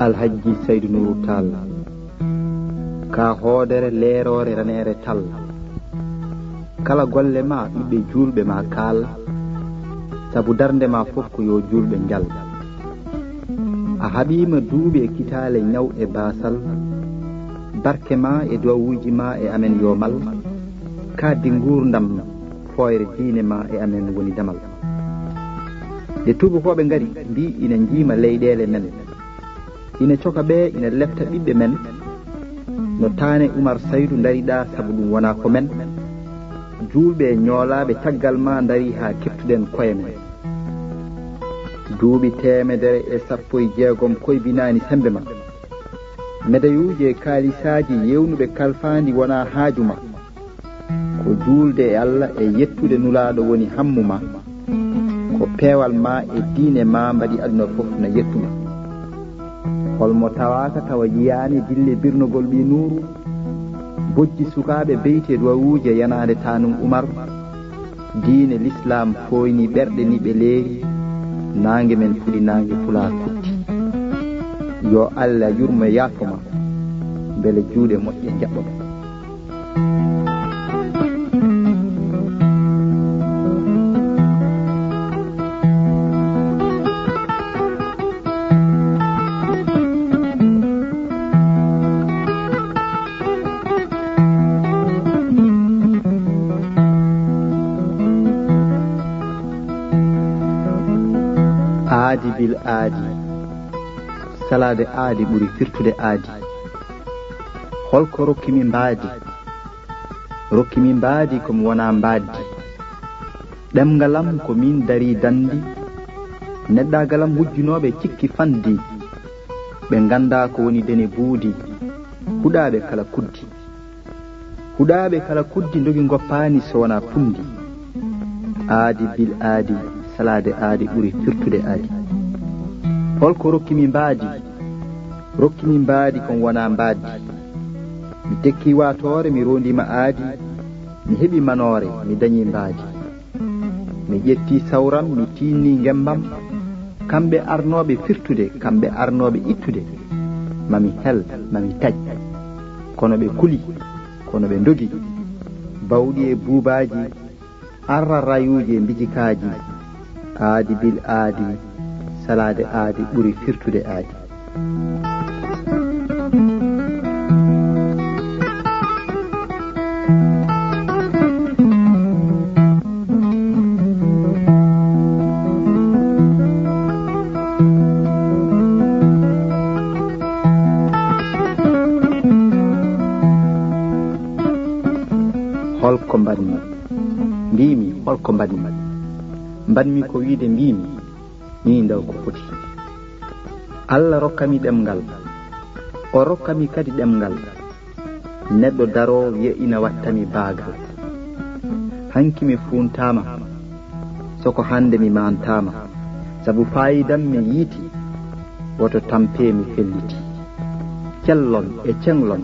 alhaji Seydou Nourou Tall ka hoodere leerore ranere tal kala golle ma ɓiɓɓe julɓe ma kaal sabu darnde ma fof ko yo julɓe njal a haɓima duuɓi e kitale ñawɗe basal barke ma e duwawuji ma e amen yo mal kaddi gurdam foyre diine ma e amen woni damal nde tubakoɓe ngari mbi ina jiima leyɗele men ina coka ɓe ina lefta ɓiɓɓe men no taane Oumar Saydou dariɗa sabu ɗum wona ko men julɓe ñoolaɓe caggal ma dari ha keftuɗen koye men duuɓi 116 koybinani sembe ma médailluji e kaalisaji yewnuɓe kalfandi wona haaju ma ko juulde e Allah e yettude nulaɗo woni hammu ma ko peewal ma e diine ma mbaɗi aduna fof na yettuma holmo tawaka tawa yiyani dille birnogol ɓi Nuuru bojji sukaɓe beyte duwawuje yanade tanum Oumar diine l'islam foyni ɓerɗe ni ɓe leeri nangue men fuɗi nangue Pulaar kutti yo Allah yurmo yaafoma beele juuɗe moƴƴe jaɓɓoɓe aadi bil aadi salade aadi ɓuri firtude aadi holko rokkimi mbaadi komi wona mbaddi ɗemgalam ko min dari dandi neɗɗagalam wujjunoɓe cikki fandi ɓe ganda ko woni dene buudi huɗaɓe kala kuddi dogi goppani so wona pundi aadi bil aadi salade aadi ɓuri firtude aadi holko rokkimi mbaadi kon wona mbaddi mi tekki watore mi rondima aadi mi heɓi manore mi dañi mbaadi mi ƴetti sawram mi tinni gembam kamɓe arnoɓe firtude kamɓe arnoɓe ittude mami hel mami taj kono ɓe kuli kono ɓe dogi bawɗi e buubaji arra rayuji e mbijikaji aadi bil aadi salade aadi ɓuri firtude aadi holko mbanmi mbimi holko mbanmi ko wiide mbimi ni ndaw ko foti Allah rokkami ɗemgal o rokkami kadi ɗemgal neɗɗo daro wiya ina wattami baagal hanki mi funtama soko hande mi mantama sabu fayidam mi yiiti woto tampe mi felliti cellon e cenglon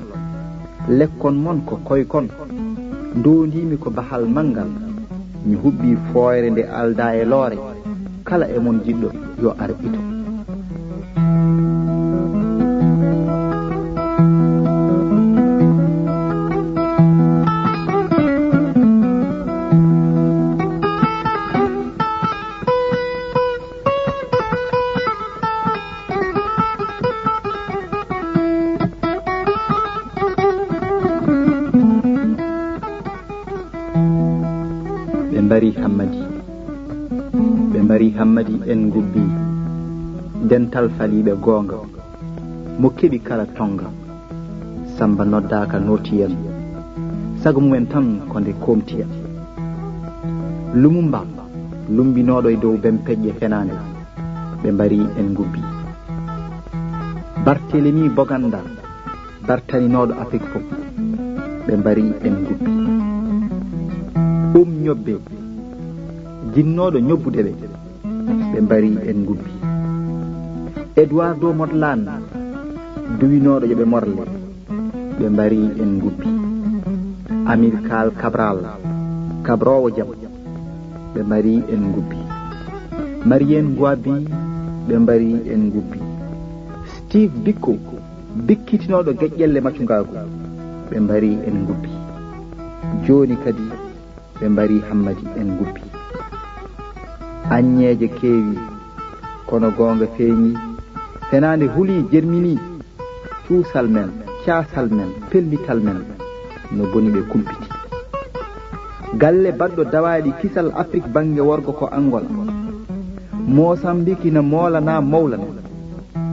lekkon mon ko koykon ndondimi ko bahal mangal mi hubbi foyre nde alda e loore kala e mon jiɗɗo yo ar ito ɓe mbari hammadi en gubbi dental faliɓe gonga mo keɓi kala tonga samba noddaka notiyam sago mumen tan ko nde komtiya lumumba lumbinoɗo e dow bempeƴƴe fenande ɓe mbari en gubbi Barthélemy Boganda bartaninoɗo Afrique fof ɓe mbari en gubbi ñobbe jinnoɗo ñobbude ɓe mbari en gubbi Eduardo Modlane duwinoɗo yoɓe morle ɓe mbari en gubbi Amilcar Cabral kabrowo jam ɓe mbari en gubbi Marienne Gouabi ɓe mbari en gubbi Steve Biko bikkitinoɗo geƴƴelle maccungaagu ɓe mbari en ngubbi. Joni kadi ɓe mbari Hammadi en ngubbi. Aññeeje keewi kono goonga feeñi, fenaande huli jermini. Cuusal men, caasal men, pellital men no boni ɓe kumpiti. Galle baɗɗo dawaaɗi kisal Afrique bange worgo ko Angola. Mosambiki no moolana mawlana.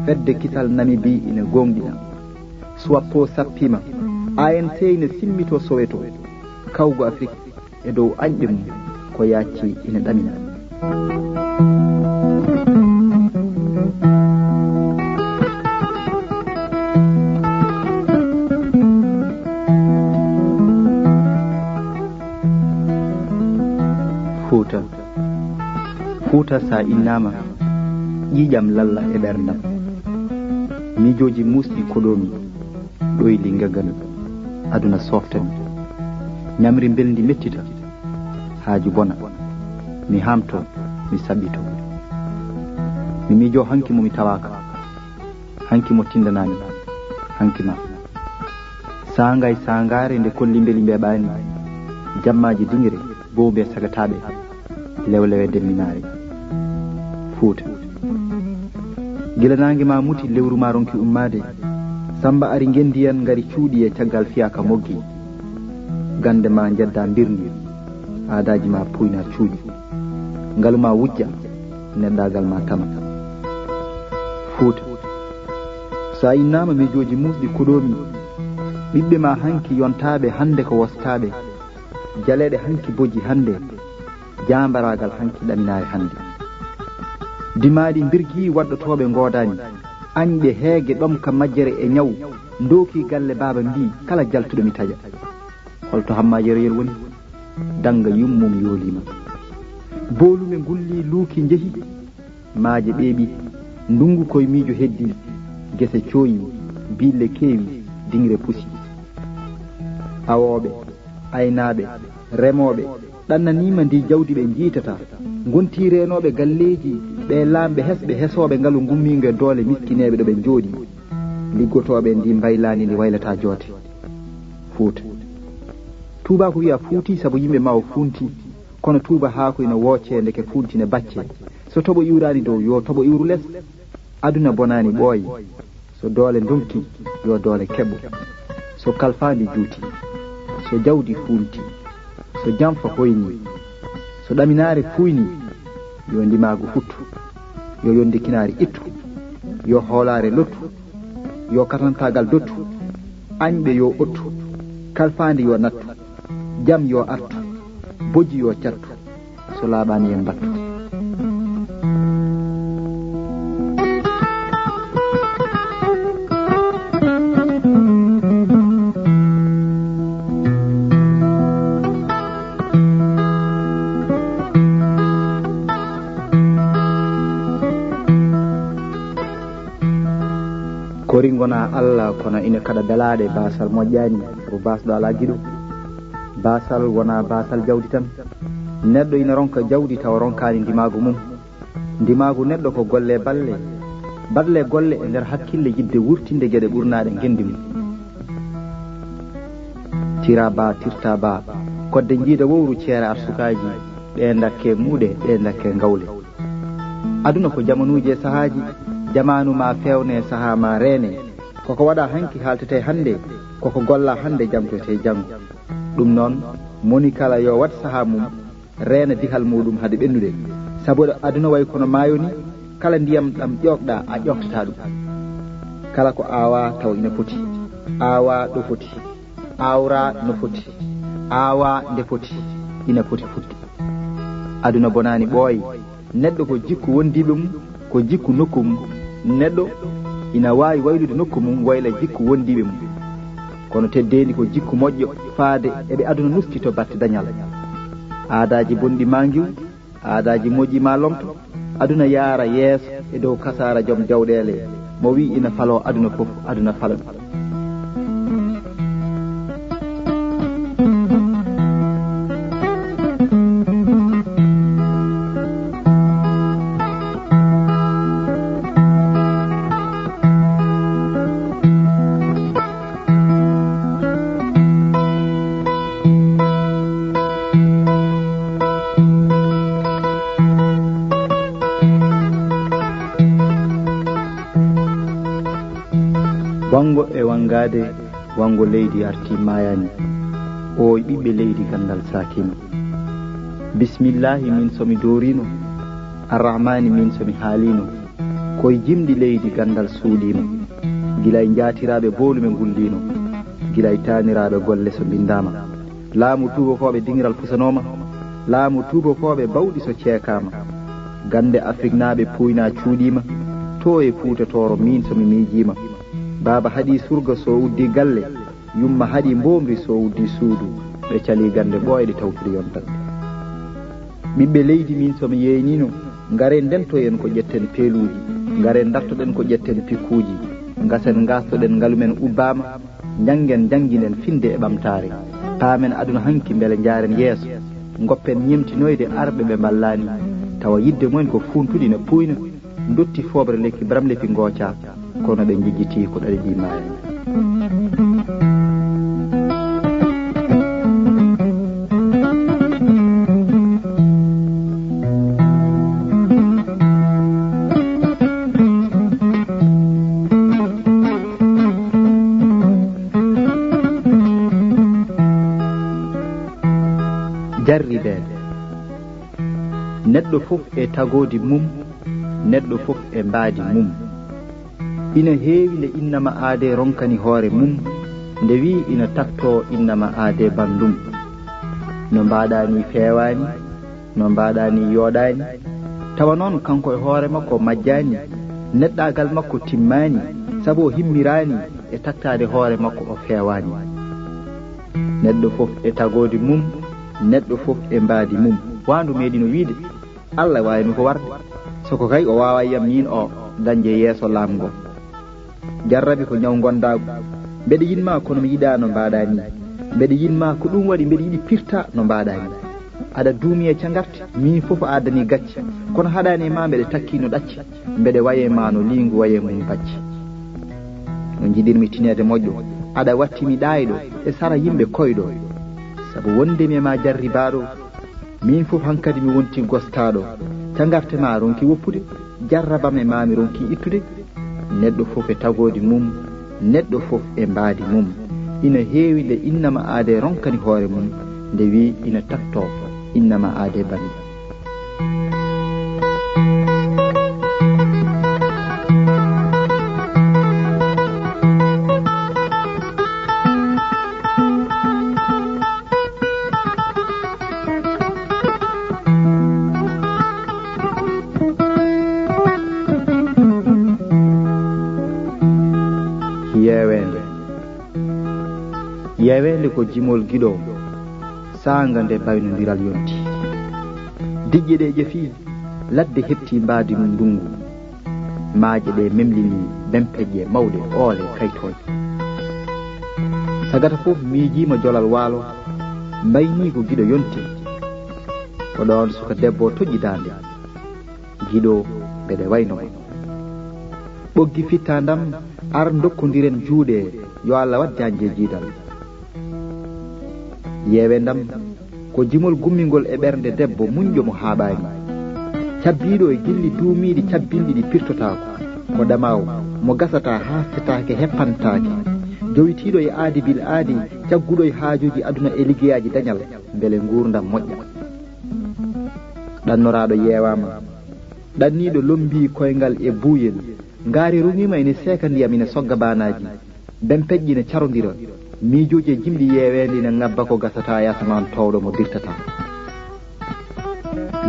Fedde kisal Namibi ina gonɗina. Swappo sappima. ANC ina simmito Soweto. Kawgo Afrique e dow añɓe mum ko yacci ina ɗamina. Fuuta sa innama ƴiƴam lalla e ɓerdam. Mijoji musɗi koɗomi ɗoyli ngagami. Aduna softami. Ñamri belndi mettita. Haaju bona. Mi hamto, mi saɓɓito. Mi mijo hanki mo mi tawaka. Hanki mo tindanami. Hanki ma. Sangay sangare nde kolli mbeli mbeɓani. Jammaji dingire bo be sagataɓe. Lewlewe demminare. Fuuta. Gila nangue ma muti lewru ma ronki ummade. Samba ari gendiyan ngari cuuɗi e caggal fiyaka moggi. Gande ma jedda mbirni. Aadaji ma puyna cuuɗi. Ngalu ma wujja. Neddagal ma tama. Fuuta. Sa innama mijoji musɗi kuɗomi. Ɓiɓɓe ma hanki yontaɓe hande ko wostaɓe. Jaleɗe hanki boji hande. Jambaragal hanki ɗaminare hande. Dimaɗi birgi waɗɗotoɓe godani. Añɓe heege ɗomka majjere e ñaw. Ndoki galle baba mbi kala jaltuɗo mi taƴa. Holto hammajere yer woni. Danga yummum yoolima. Bolume gulli luuki jehi. Maaje ɓeeɓi. Ndungu koye miijo heddi. Gese cooyi. Bille keewi. Dingre pusi. Awoɓe, aynaɓe, remoɓe ɗannanima ndi jawdi ɓe jiitata. Gonti renoɓe galleji ɓe lamɓe hesɓe hesoɓe ngalu gummigue doole miskineɓe ɗo ɓe jooɗi. Liggotoɓe ndi mbaylani ndi waylata joote. Fuuta. Tuuba ko wiya fuuti saabu yimɓe ma o funti. Kono tuuba haako ina wooce ndeke funtine bacce. So toɓo iwrani dow yo toɓo iwru less. Aduna bonani ɓooyi. So doole ndonki yo doole keɓo. So kalfandi juuti. So jawdi funti. So jamfa hoyni. So ɗaminare fuyni. Yo ndimagu futtu. Yo yondikinari ittu. Yo hoolare lottu. Yo katantagal dottu. Añɓe yo ottu. Kalfandi yo nattu. Jam yo artu. Boji yo cattu. So laaɓani en battu. Kori gona Allah kono ina kada belade basal moƴƴani sabu basɗo ala giɗo. Basal wona basal jawdi tan. Neɗɗo ina ronka jawdi tawa ronkani ndimagu mum. Ndimagu neɗɗo ko golle balle. Balle golle e nder hakkille yidde wurtinde gueɗe ɓurnaɗe gendi mum. Tira ba tirta ba. Kodde jiida wowru ceere arsukaji. Ɗe dakke muuɗe ɗe dakke ngawle. Aduna ko jamanuji e sahaji. Jamanu ma fewne saha ma rene. Koko waɗa hanki haltete hande. Koko golla hande jamtote jango. Ɗum noon moni kala yo wat saha mum reena dihal muɗum hade ɓennude. Sabu aduna way kono mayoni. Kala ndiyam ɗam ƴoɓɗa a ƴoftata ɗum. Kala ko awa taw ina foti. Awa ɗo foti. Awra no foti. Awa nde foti. Ina foti futti. Aduna bonani ɓooyi. Neɗɗo ko jikku wondiɓe mum. Ko jikku nokku mum. Neɗɗo ina wawi waylude nokku mum wayla jikku wondiɓe mum. Kono teddedi ko jikku moƴƴo faade eɓe aduna nuskito batte dañal. Aadaji bonɗi ma giw. Aadaji moƴƴi ma lomto. Aduna yaara yeeso e dow kasara joom jawɗele mo wi ina falo aduna fof aduna fala ɗum. wango e wangade wango leydi arti mayani o ɓiɓɓe leydi gandal sakino bismillahi min somi dorino arrahmani min somi haalino koye jimɗi leydi gandal suuɗino gilay jaatiraɓe bolume gullino gilay taniraɓe golle so bindama laamu tubakoɓe dingiral pusanoma laamu tubakoɓe bawɗi so ceekama gande afrique naɓe puyna cuuɗima to e fuutatoro min somi miijima baba haɗi surga so uddi galle yumma haɗi mbomri so uddi suudu ɓe cali gande ɓoyɗe tawtude yontande ɓiɓɓe leydi min somi yeynino ngare ndentoyen ko ƴetten peeluji ngare dartoɗen ko ƴetten pikkuji gasen gastoɗen ngalumen ubbama janggen jangginen finde e ɓamtare paamen aduna hanki beele jaren yeeso goppen ñemtinoyde arɓe ɓe ballani tawa yidde mumen ko funtuɗi ne puyna dotti fobre lekki bramlefi gooca kono ɓe jejjiti ko ɗaɗe ɗi maaya jarribeede neɗɗo fof e tagodi mum neɗɗo fof e mbaadi mum ina heewi nde innama aade ronkani hoore mum nde wi ina takto innama aade bandum no mbaɗani feewani no mbaɗani yooɗani tawa noon kanko e hoore makko majjani neɗɗagal makko timmani sabu o himmirani e taktade hoore makko o feewani neɗɗo fof e tagodi mum neɗɗo fof e mbaadi mum wandu meeɗino wiide allah wawimi ko warde soko kay o wawa yiyam min o dañde yeeso laamgo jarrabi ko ñaw gondago mbeɗa yinma kono mi yiɗa no mbaɗa ni mbeɗa yinma ko ɗum waɗi mbeɗa yiɗi pirta no mbaɗa ni aɗa duumi e cagarte min fof addani gacce kono haɗani ma mbeɗa takki no ɗacci mbeɗa waye ma no lingu waye mum bacci no jiɗirmi tinede moƴƴo aɗa wattimi ɗayɗo e sara yimɓe koyɗo sabu wondemi e ma jarribaɗo min fof hankkadi mi wonti gostaɗo cagarte ma ronki woppude jarrabam e mami ronki ittude neɗɗo fof e tagodi mum neɗɗo fof e mbaadi mum ina heewi nde innama aade ronkani hoore mum nde wi ina takto innama aade bani yewende ko jimol giɗo sanga nde baynodiral yonti diƴƴe ɗe ƴefi ladde hepti mbaadi mum ndungu maaje ɗe memlini bempeƴƴe mawɗe oole kaytoje sagata fof miijima jolal waalo mbayni ko giɗo yonti ko ɗon suka debbo toƴƴidande giɗo mbeɗe waynoma ɓoggi fittandam ar dokkodiren juuɗe yo allah wadde anje jiidal yewendam ko jimol gummingol e ɓernde debbo muñƴo mo haaɓani cabbiɗo e gilli duumiɗi cabbinɗi ɗi pirtotako ko damaw mo gasata hastetake heppantake jowitiɗo e aadi bil aadi cagguɗo e haajuji aduna e liggeyaji dañal beele gurdam moƴƴa ɗannoraɗo yewama ɗanniɗo lombi koyngal e buuyel ngaari rumima ene seeka ndiyam ine sogga banaji ben peƴƴi ne carodira miijoji e jimɗi yewende ine ngabba ko gasata yasaman towɗo mo dirtata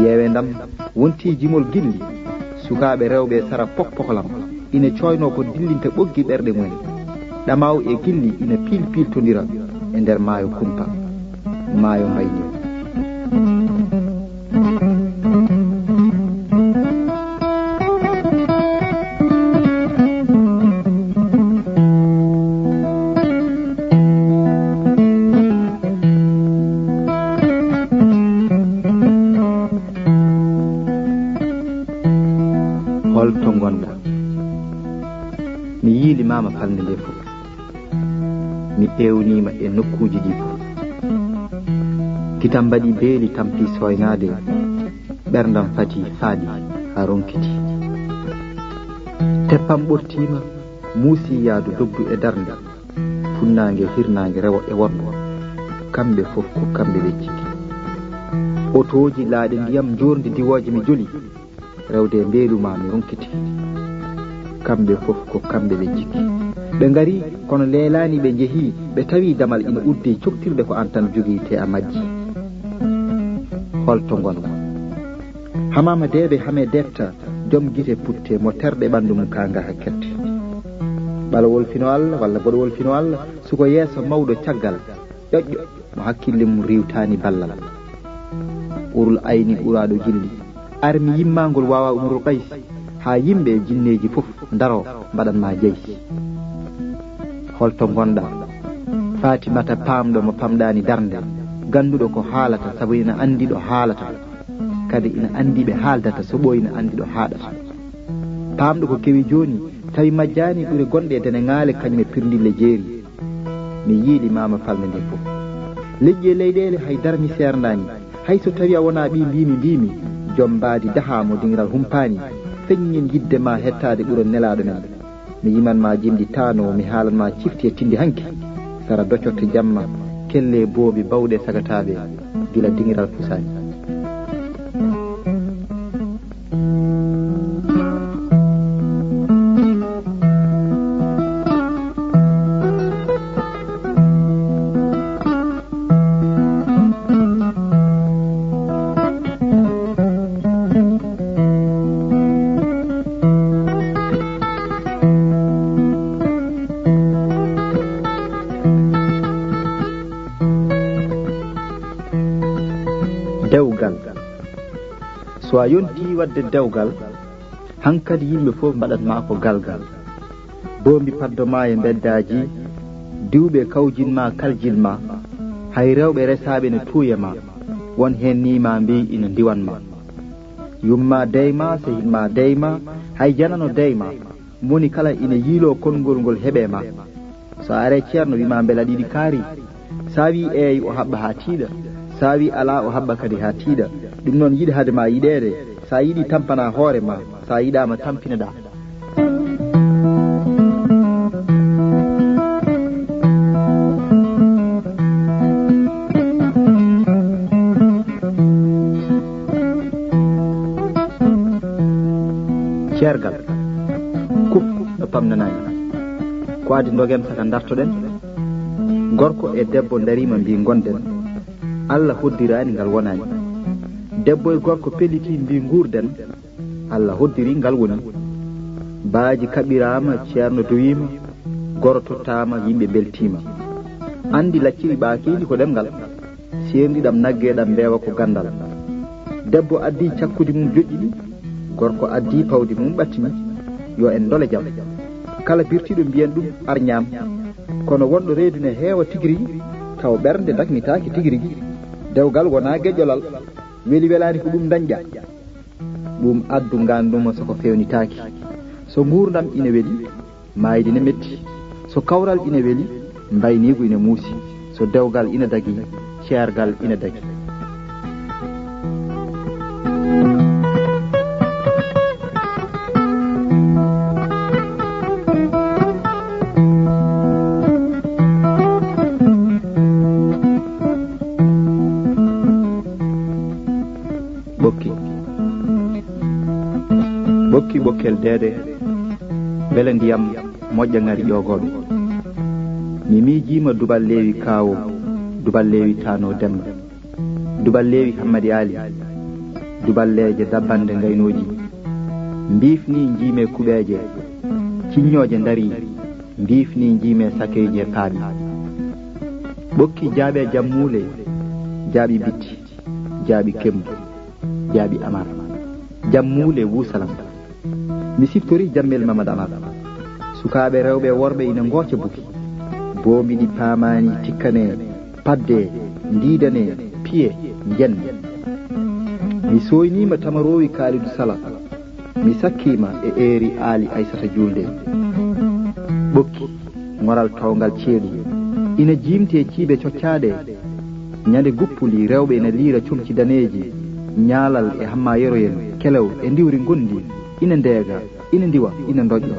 yewendam wonti jimol gilli sukaɓe rewɓe sara pokpokolam ine coyno ko dillinta ɓoggi ɓerɗe mumen ɗamaw e gilli ina pilpiltodira e nder maayo kumpa maayo mbayni holto gonɗa mi yiilimama falde nde fof mi ɓewnima e nokkuji ɗi fof kitam mbaɗi beeli tampi soynade ɓerdam fati faaɗi ha ronkiti teppam ɓortima muusi yaadu doggu e darnde funnaange hirnaange rewo e worɓe kamɓe fof ko kamɓe ɓe jiki otoji laaɗe ndiyam jorndi diwooje mi joli rewde mbeeluma mi runkiti kamɓe fof ko kamɓe ɓe jiki ɓe ngari kono leelaani ɓe njehii ɓe tawi damal ina udde coktirde ko an tan jogii te a majji holto ngonga hamama deɓe hame detta joom gite putte mo terɗe ɓanndu mum ka ngaha kette ɓalowol fino Allah walla boɗowol fino Allah suko yeeso mawɗo caggal ƴoƴƴo mo hakkille mum riwtaani ballal ɓurul ayni ɓuraaɗo jilli armi yimmangol wawa umru qays haa yimɓe e jinneeji fof ndaro mbaɗanma jeysi holto gonɗa fatimata paamɗo mo pamɗani darnde ganduɗo ko haalata sabu ina andi ɗo haalata kadi ina andi ɓe haaldata so ɓo ina andi ɗo haaɗata paamɗo ko kewi joni tawi majjani ɓuri gonɗe e dene ŋaale kañum e pirdille jeeri mi yiiɗi mama falme nde fof leƴƴi e leyɗele hay darmi serdani hay so tawi a wona ɓi mbimi joom mbaadi dahamo dingiral humpani feññin yidde ma hettade ɓuuro nelaɗo men mi yimanma jimɗi tano mi haalanma cifti e tindi hanki sara doccotte jamma kelle boobi bawɗe sagataɓe gila dingiral pusani dewgal so a yonti wadde dewgal hankadi yimɓe fof mbaɗatma ko galgal bombi paddoma e beddaji diwɓe kawjinma kaljilma hay rewɓe resaɓe ne tuuyema won hen nima mbi ina diwanma yumma deyma so hinma deyma hay janano deyma moni kala ina yiilo konngol ngol heɓema so are ceerno wima beela ɗiɗi kaari sa wi eeyi o haɓɓa ha tiiɗa sa wi ala o haɓɓa kadi ha tiiɗa ɗum noon yiɗi hade ma yiɗede sa yiɗi tampana hoore ma sa yiɗama tampinaɗa ceergal kuf ɗo pamnanani ko adi dogem saka dartoɗen gorko e debbo darima mbi gonden Allah hoddirani ngal wonani debbo e gorko pelliti mbi gurden Allah hoddiri ngal woni baaji kaɓirama ceerno dowima goro tottama yimɓe beltima andi lacciri ɓaakidi ko ɗemgal serdiɗam naggeɗam mbewa ko gandal debbo addi cakkudi mum joƴƴini gorko addi pawdi mum ɓattimi yo en dole jam kala birtiɗo mbiyen ɗum arñam kono wonɗo reedu ne heewa tigirigui taw ɓernde daknitaki tigirigui dewgal wona geƴƴolal weli welani ko ɗum dañƴa ɗum addu nganduma soko fewnitaki so gurdam ina weeli maydi ne metti so kawral ina weeli mbaynigu ina muusi so dewgal ina dagui ceergal ina dagui ɓokki ɓokkel deede beele ndiyam moƴƴa ngari ƴogoɓe mi miijima dubal leewi kaawo dubal leewi tano demba dubal leewi hammadi ali duballeje dabbande ngaynoji mbiifni jiime kuɓeje ciññoje dari mbiifni jiime sakeje kaaɓi ɓokki jaaɓe jammuule jaaɓi bitti jaaɓi kembu jaaɓi amar jammuule wusalam mi siftori jammel Mamadou Amar sukaɓe rewɓe worɓe ina gooca buki boombiɗi paamani tikkane padde ndiidane piye jenne mi soynima tamarowi Kalidou Sala mi sakkima e eeri aali Aissata Julde ɓokki ngoral tawgal ceeɗu ina jimte ciiɓe coccaɗe ñande guppuli rewɓe ina liira comci daneji ñaalal e hamma yeroyen kelew e ndiwri gondi ina ndeega ina ndiwa ina doƴƴo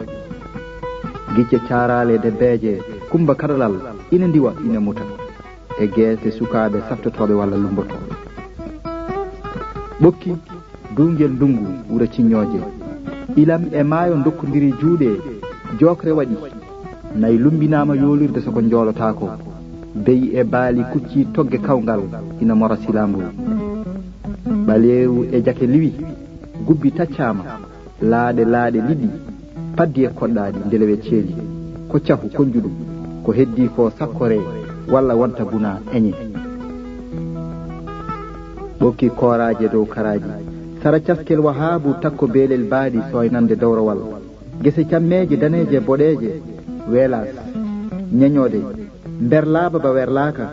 gicce caarale de beeje kumba kadalal ina ndiwa ina muta e geese sukaaɓe saftotoɓe walla lumbotoɓe ɓokki dungel ndungu wura ciññooje ilam e maayo dokkodiri juuɗe jokre waɗi nayi lumbinama yoolirde soko joolotako beyi e baali kucci togge kawgal ina mora silambul ɓaleeru e jake liwi gubbi taccama laaɗe liɗɗi paddi e koɗɗaɗi ndelewe ceeli ko cahu konjuɗum ko heddi ko sakkore walla wonta buna eñe ɓokki kooraje dow karaji sara caskel wahabu takko beelel baaɗi soynande dowrowal gese cammeje daneje boɗeje weelas ñeñode nder laaba ba werlaaka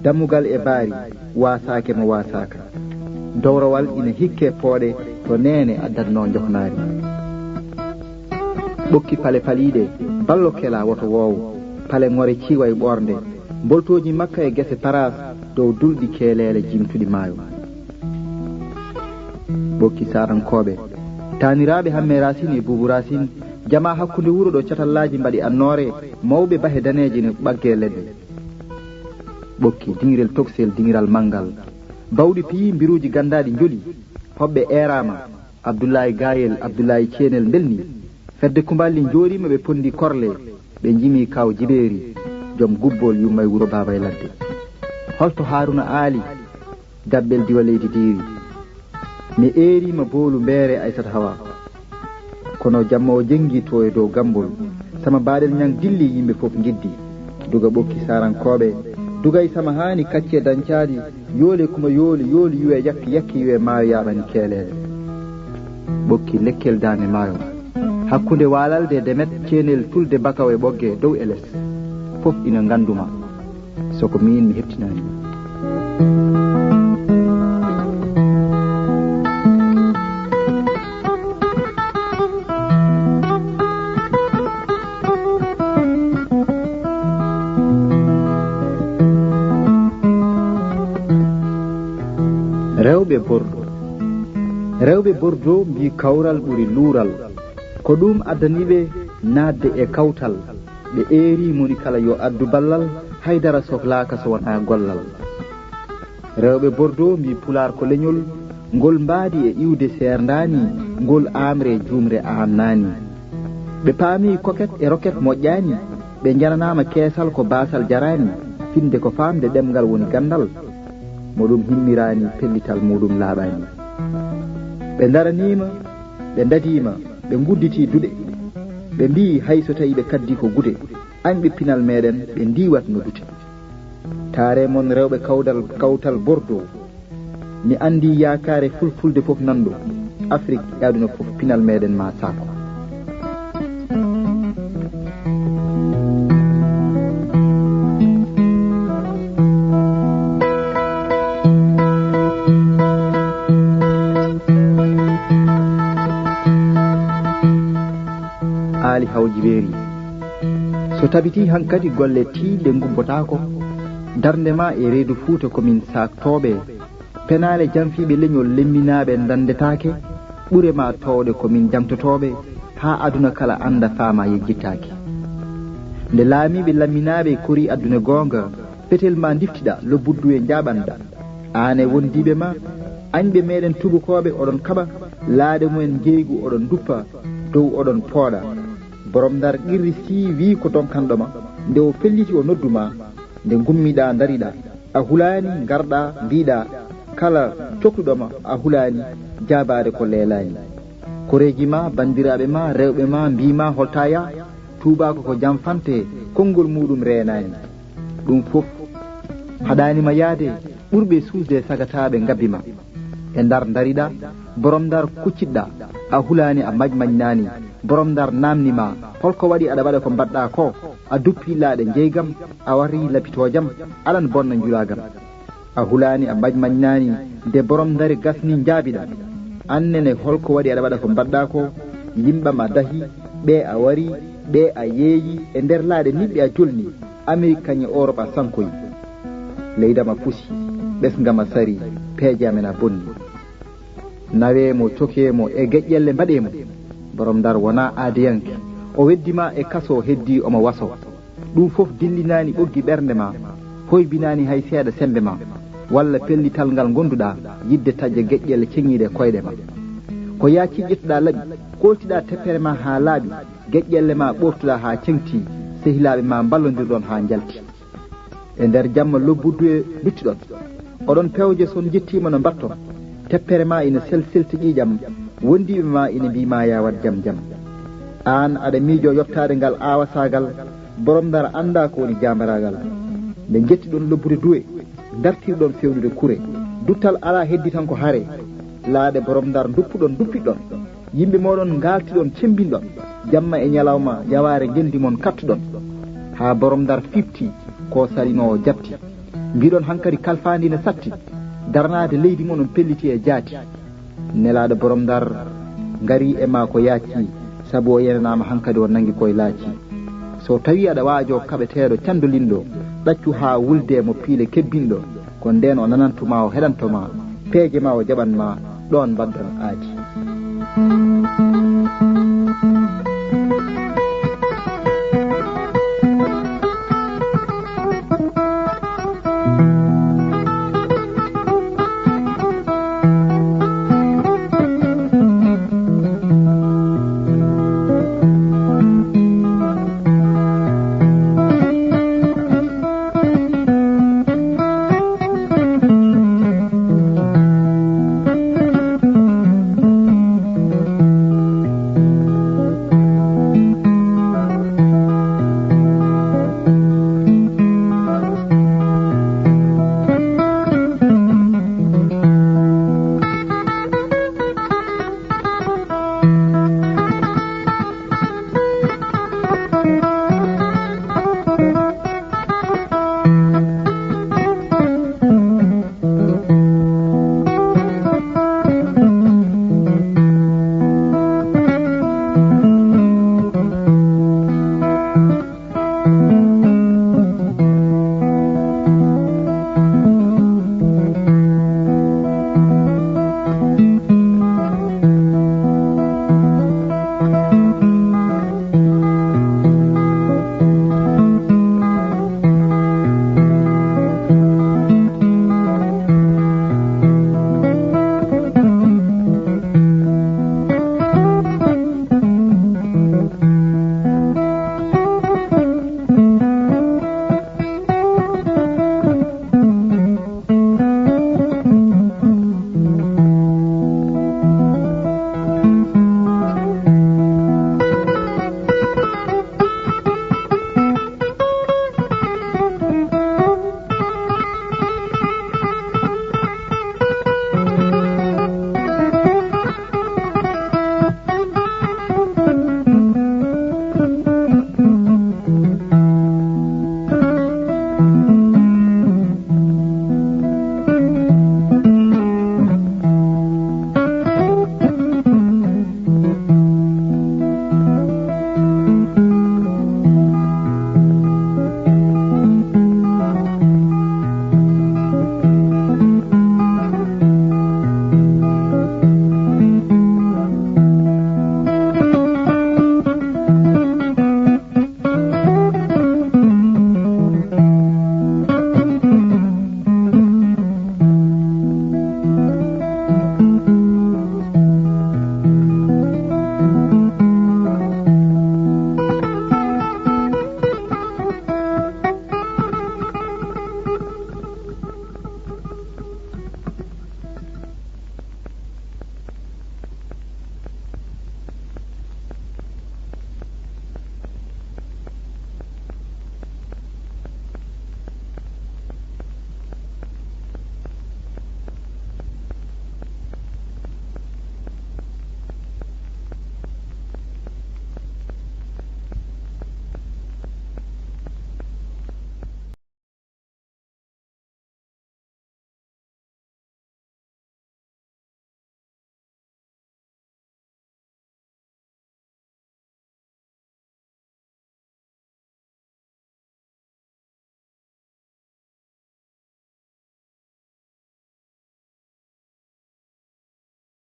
dammugal e baari wasaake mo wasaka dowrowal ina hikke pooɗe to nene addatno joknaari ɓokki pale paliɗe ballo kela woto woowo pale ŋore ciiwa e ɓorde boltoji makka e gese paras dow dulɗi keeleele jimtuɗi maayo ɓokki sarankoɓe taniraɓe hamme racine e boubou racine jama hakkude wuuro ɗo catallaji mbaɗi annoore mawɓe bahe daneje ne ɓagge leɗɗe ɓokki dinguirel toksel dingiral manggal bawɗi piyi mbiruji gandaɗi joli hoɓɓe erama abdoulaye gayel abdoulaye ceenel belni fedde kumballi jooɗima ɓe pondi korle ɓe jimi kaw jiɓeeri joom gubbol yumma e wuuro baba e ladde holto haruna aali dabbel diwa leydi diiri mi eerima boolu mbeere aissata hawa kono jamma o jengi to e dow gambol sama baɗel ñang dilli yimɓe fof giddi duga ɓokki sarankoɓe dugay sama haani kacce dancadi yoole kuma yooli yuwe yakki yuwe maayo yaɓani keelele ɓokki lekkel dane maayo hakkude walalde demet ceenel tulde bakaw e ɓogge dow e less fof ina ganduma soko min mi heptinani rewɓe bordeaux mbi kawral ɓuri luural ko ɗum addaniɓe naatde e kawtal ɓe eeri moni kala yo addu ballal haydara sohlaka so wona gollal rewɓe bordeaux mbi pulaar ko leñol ngol mbaadi e iwde seerdani ngol amre jumre amnani ɓe paami koket e roket moƴƴani ɓe jananama keesal ko basal jarani finde ko famde ɗemgal woni gandal moɗum himmirani pellital muɗum laaɓani ɓe daranima ɓe dadima ɓe gudditi duɗe ɓe mbi hay so tawi ɓe kaddi ko gude anɓe pinal meɗen ɓe ndiwat no dute taare mon rewɓe kawtal bordeaux mi andi yakare fulfulde fof nanɗo afrique e aduna fof pinal meɗen ma sako ali hawjibeeri so tabiti hankadi golle tiiɗe gubbotako darde ma e reedu fuuta komin saktoɓe penale janfiɓe leñol lemminaɓe dandetake ɓure ma towɗe komin jamtotoɓe ha aduna kala anda faama yejjitaki nde laamiɓe lamminaɓe kori aduna gonga petel ma diftiɗa lo buddu e jaɓanda ane wondiɓe ma añɓe meɗen tubakoɓe oɗon kaɓa laaɗe mumen jeygu oɗon duppa dow oɗon pooɗa borom ndar qirri si wi ko donkanɗoma nde o felliti o nodduma nde gummiɗa dariɗa a hulani garɗa mbiɗa kala cohluɗoma a hulani jabade ko leelani koreji ma bandiraɓe ma rewɓe ma mbima holtaya tubako ko jam fante konngol muɗum reenani ɗum fof haɗanima yaade ɓurɓe suusde sagataɓe gabbima e ndar dariɗa borom ndar kucciɗɗa a hulani a majmañnani borom ndar namnima holko waɗi aɗa waɗa ko mbaɗɗa ko a duppi laaɗe jeygam a wari lapitojam aɗan bonna julagam a hulani a majmañnani nde borom ndari gasni jaabiɗa annene holko waɗi aɗa waɗa ko mbaɗɗa ko yimɓam a dahi ɓe a wari ɓe a yeeyi e nder laaɗe niɓɓe a jolni amérique kañe europe a sankoyi leydama pusi ɓesgama sari peejamen a bonni nawemo cokemo e geƴƴelle mbaɗemo borom ndar wona aadiyanke o weddima e kaso heddi omo waso ɗum fof dillinani ɓoggi ɓernde ma hoybinani hay seeɗa sembe ma walla pellital ngal gonduɗa yidde tajja geƴƴele ceŋiɗe koyɗe ma ko yaaci ƴettuɗa laaɓi koltiɗa teppere ma ha laaɓi geƴƴelle ma ɓortuɗa ha ceŋti sehilaɓe ma ballodirɗon ha jalti e nder jamma lobbuddu e luttiɗon oɗon pewje son jettima no mbatton teppere ma ina selti ƴiƴam wondiɓe ma ina mbima yawat jam jam an aɗa miijo yottade ngal awasagal borom dara anda ko woni jambaragal nde jettiɗon lobbude duwe dartirɗon fewnude kure duttal ala heddi tan ko haare laaɗe borom dar duppuɗon duppiɗon yimɓe moɗon galtiɗon cembinɗon jamma e ñalawma yaware gendi mon kattuɗon ha borom dar fifti ko salino jabti mbiɗon hankkadi kalfandi ne satti darnade leydi moɗon pelliti e jaati nelaɗo borom dar ngari e ma ko yaaci saabu o yenanama hankkadi o nangi koye laaci so tawi aɗa waajo kaɓeteɗo candolinɗo ɗaccu ha wulde mo piile kebbinɗo ko nden o nanantuma o heɗantoma peeje ma o jaɓanma ɗon mbaddan aadi